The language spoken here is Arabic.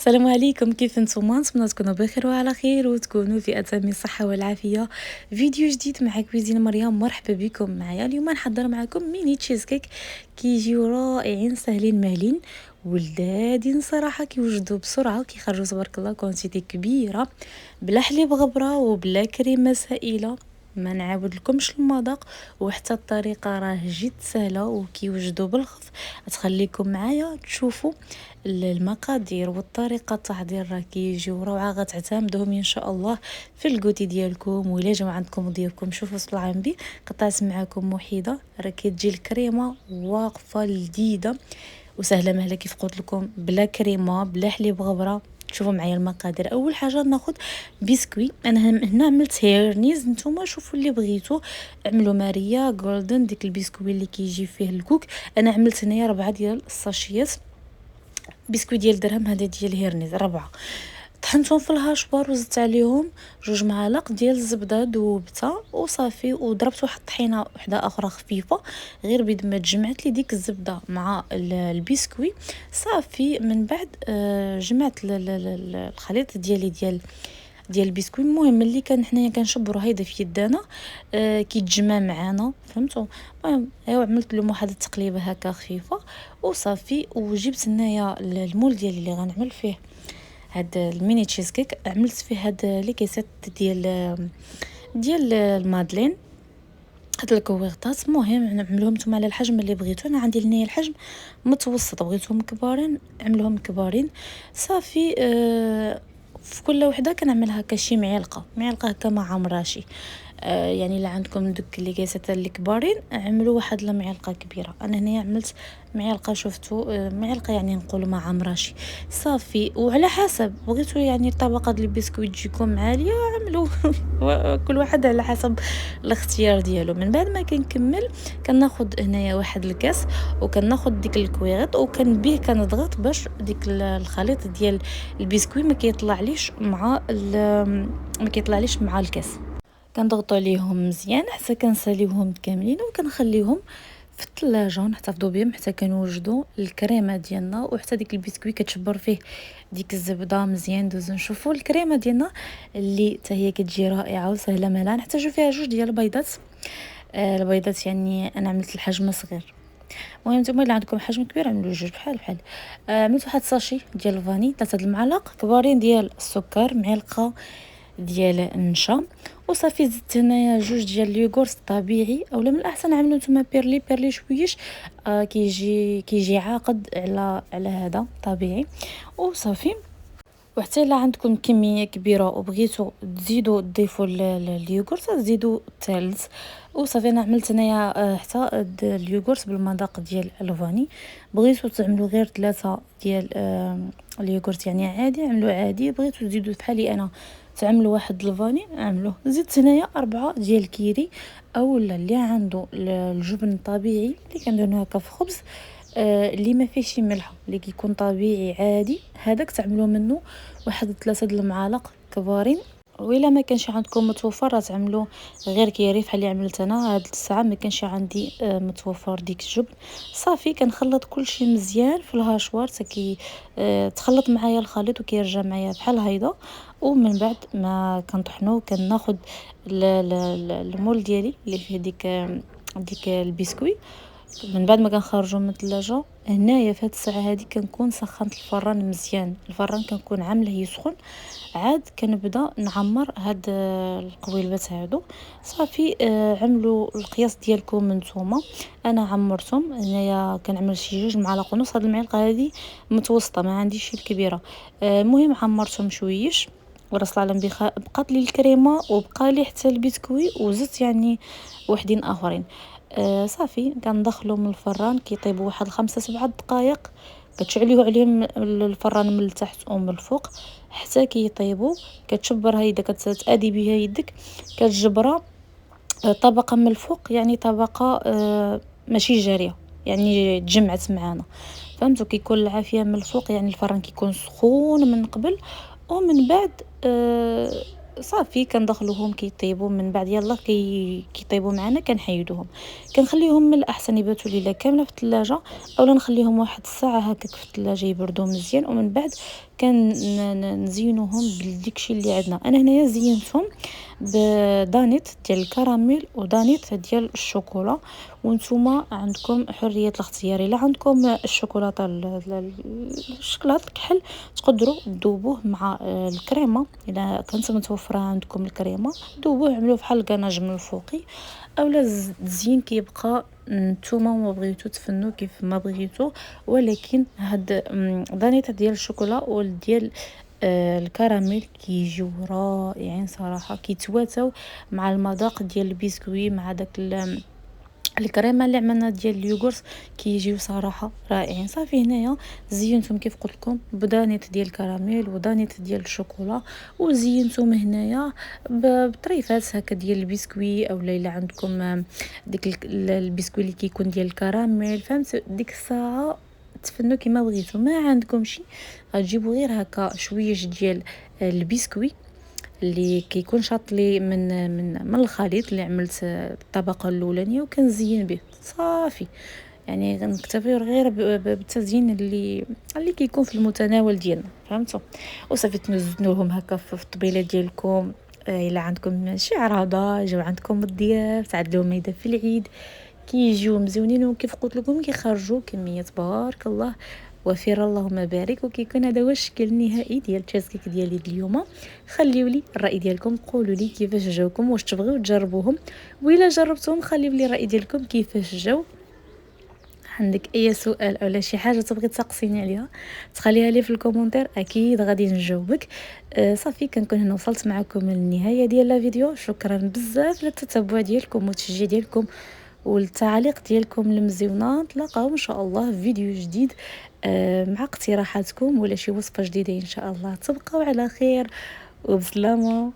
السلام عليكم، كيف نتوما؟ نتمنى تكونوا بخير وعلى خير وتكونوا في اتم الصحه والعافيه. فيديو جديد مع كويزين مريم، مرحبا بكم معايا. اليوم نحضر معكم ميني تشيز كيك كيجيو رائعين ساهلين مالين ولذاذين صراحه، كيوجدوا بسرعه وكيخرجوا تبارك الله كونتيتي كبيره، بلا حليب غبره وبلا كريمه سائله. ما نعاود لكمش المذاق، وحتى الطريقه راه جد سهله وكيوجدوا بالخف. تخليكم معايا تشوفوا المقادير والطريقه التحضير، راه كيجيو روعه، غتعتمدوهم ان شاء الله في الكوتي ديالكم ولا جاو عندكم ضيوفكم. شوفوا صلاح بي قطعت معكم وحيده، راه كتجي الكريمه واقفه لذيذه وسهله مهله كيف قلت لكم، بلا كريمه بلا حليب غبره. شوفوا معايا المقادير. اول حاجه ناخذ بسكوي، انا هنا عملت هيرنيز، نتوما شوفوا اللي بغيتو عملوا ماريا جولدن، ديك البسكوي اللي كيجي فيه الكوك. انا عملت هنايا 4 ديال الساشيات بسكوي ديال درهم، هذا ديال هيرنيز 4. طحنتهم في الهاشبار وزدت عليهم 2 معالق ديال الزبده ذوبتها وصافي، وضربت واحد الطحينه وحده اخرى خفيفه غير بيد ما تجمعت لي ديك الزبده مع البسكوي. صافي من بعد جمعت الخليط ديال البسكوي. المهم ملي كان حنايا كنشبرو هيدا في يدانا كيتجمع معانا، فهمتوا؟ المهم ايوا عملت لهم واحد التقليبه هكا خفيفه وصافي، وجبت هنايا المول ديالي اللي غنعمل فيه هاد الميني تشيز كيك. عملت فيه هاد لي كيسات ديال المادلين، هاد الكويغطات. المهم نعملوهم نتوما على الحجم اللي بغيتو. انا عندي هنايا الحجم متوسط، بغيتهم كبارين عملوهم كبارين. صافي في كل وحده كنعمل هكا شي معلقه هكا مع مراشي. يعني الا عندكم دوك اللي كيسات الكبارين عملوا واحد المعلقه كبيره. انا هنايا عملت معلقه، شفتوا؟ معلقه يعني نقولوا مع مراشي. صافي، وعلى حسب بغيتوا يعني الطبقه ديال البسكويت تجيكم عاليه عملوا كل واحد على حسب الاختيار ديالو. من بعد ما كنكمل كناخذ هنايا واحد الكاس وكناخذ ديك الكويغيط وكنبيه كنضغط باش ديك الخليط ديال البسكوي ما كيطلعليش مع الكاس. كنضغطوا عليهم مزيان حتى كنساليوهم كاملين وكنخليهم في الثلاجه نحتفظوا بهم حتى كنوجدوا الكريمه ديالنا. وحتى ديك البسكوي كتشبر فيه ديك الزبده مزيان. دوزو نشوفوا الكريمه ديالنا اللي حتى هي كتجي رائعه وسهله ملان. نحتاجوا فيها 2 ديال البيضات. البيضات يعني انا عملت الحجم صغير. المهم نتوما اللي عندكم حجم كبير عملوا 2 بحال. عملت واحد الساشي ديال الفاني، 3 المعالق كبارين ديال السكر، معلقه ديال النشا، وصافي زدت هنايا 2 ديال اليوغورت طبيعي، اولا من الاحسن عملوا نتوما بيرلي شويش. كيجي عاقد على هذا طبيعي وصافي. وحتى الا عندكم كميه كبيره وبغيتوا تزيدوا تضيفوا اليوغورت تزيدوا الثلج وصافي. انا عملت هنايا حتى اليوغورت بالمذاق ديال الفاني. بغيتوا تعملوا غير 3 ديال اليوغورت يعني عادي عملوا عادي، بغيتوا تزيدوا بحالي انا تعملوا واحد الفاني عملوه. زدت هنايا 4 ديال الكيري، اولا اللي عنده الجبن الطبيعي اللي كنديروا هكا في خبز، اللي ما فيهش ملح اللي كيكون طبيعي عادي، هذاك تعملوا منه واحد 3 د المعالق كبارين. وإلا ما كانش عندكم متوفر راه تعملوا غير كيري بحال اللي عملت انا. هاد الساعه ما كانش عندي متوفر ديك الجبن. صافي كنخلط كلشي مزيان في الهاشوار حتى تخلط معايا الخليط وكيرجع معايا بحال هيدا. ومن بعد ما كنطحنو كناخذ المول ديالي اللي فيه ديك البسكوي. من بعد ما كنخرجوا من الثلاجه هنايا في هاد الساعه هادي كنكون سخنت الفران مزيان. الفران كنكون عامله يسخن، عاد كنبدا نعمر هاد القويلبات هادو. صافي عملوا القياس ديالكم نتوما. انا عمرتهم هنايا كنعمل شي 2 معالق ونص. هاد المعلقه هادي متوسطه ما عنديش شي الكبيره. المهم عمرتهم شويش ورسل على بقات لي الكريمه وبقى لي حتى البسكوي وزدت يعني وحدين اخرين. صافي كندخلو من الفران كيطيبوا واحد 5-7 دقائق. كتشعليو عليهم الفران من التحت ومن الفوق حتى كيطيبوا. كتشبر هيدا كتادي بها يدك كتجبرها طبقه من الفوق، يعني طبقه ماشي جاريه، يعني تجمعت معانا، فهمتوا؟ كيكون العافيه من الفوق، يعني الفران كيكون سخون من قبل. ومن بعد صافي كندخلوهم كيطيبوا، من بعد يلاه كيطيبوا معنا كنحيدوهم، كنخليهم من الاحسن يباتوا ليله كامله في الثلاجه، اولا نخليهم واحد الساعه هكاك في الثلاجه يبردوا مزيان، ومن بعد نزينوهم بداكشي اللي عندنا. انا هنايا زينتهم بدانيت ديال الكراميل ودانيت ديال الشوكولا، وانتوما عندكم حريه الاختيار. الا عندكم الشوكولاته الشكلاط الكحل تقدروا تذوبوه مع الكريمه، الا كانت متوفره عندكم الكريمه ذوبوه عملوه بحال الكناج من الفوقي، اولا الزين كيبقى نتوما وما بغيتو تفنوا كيف ما بغيتو. ولكن هاد دانيت ديال الشوكولا وديال الكراميل كيجيو رائعين صراحه، كيتواتاو مع المذاق ديال البسكوي مع داك الكريمه اللي عملنا ديال اليوغورت، كيجيو صراحه رائعين. صافي هنايا زينتهم كيف قلت لكم بدانيت ديال الكراميل ودانيت ديال الشوكولا، وزينتهم هنايا بطريفات هكا ديال البسكوي، او الا عندكم ديك البسكوي اللي كيكون ديال الكراميل، فهمت؟ ديك الساعه تفنوا كيما بغيتو. ما عندكم شي غتجيبوا غير هكا شويش ديال البسكوي اللي كيكون شاطلي من الخليط اللي عملت الطبقه الاولانيه وكنزين به صافي. يعني غنكتفيو غير بالتزيين اللي كيكون في المتناول ديالنا، فهمتوا؟ وصافي تنزلوهم هكا في الطبيله ديالكم. الا عندكم شي عراضه جاو عندكم الضياف تعدلوا ميده في العيد، كيجيو مزيونين، وكيف قلت لكم كيخرجوا كميه تبارك الله وفير اللهم بارك. وكيكون هذا هو الشكل النهائي ديال التشيز ديالي اليوم. خليوا لي الراي ديالكم، قولوا لي كيفاش جاوكم، واش تبغيو تجربوهم، وإلا جربتوهم خليوا لي الراي ديالكم كيفاش جاو. عندك اي سؤال او شي حاجه تبغي تسقسيني عليها تخليها لي في الكومونتير، اكيد غادي نجاوبك. صافي كنكون هنا وصلت معكم للنهايه ديال لا فيديو. شكرا بزاف للتتبع ديالكم والتشجيع ديالكم والتعليق ديالكم المزيونه. نتلاقاو ان شاء الله في فيديو جديد مع اقتراحاتكم ولا شي وصفه جديده ان شاء الله. تبقاو على خير وبسلامه.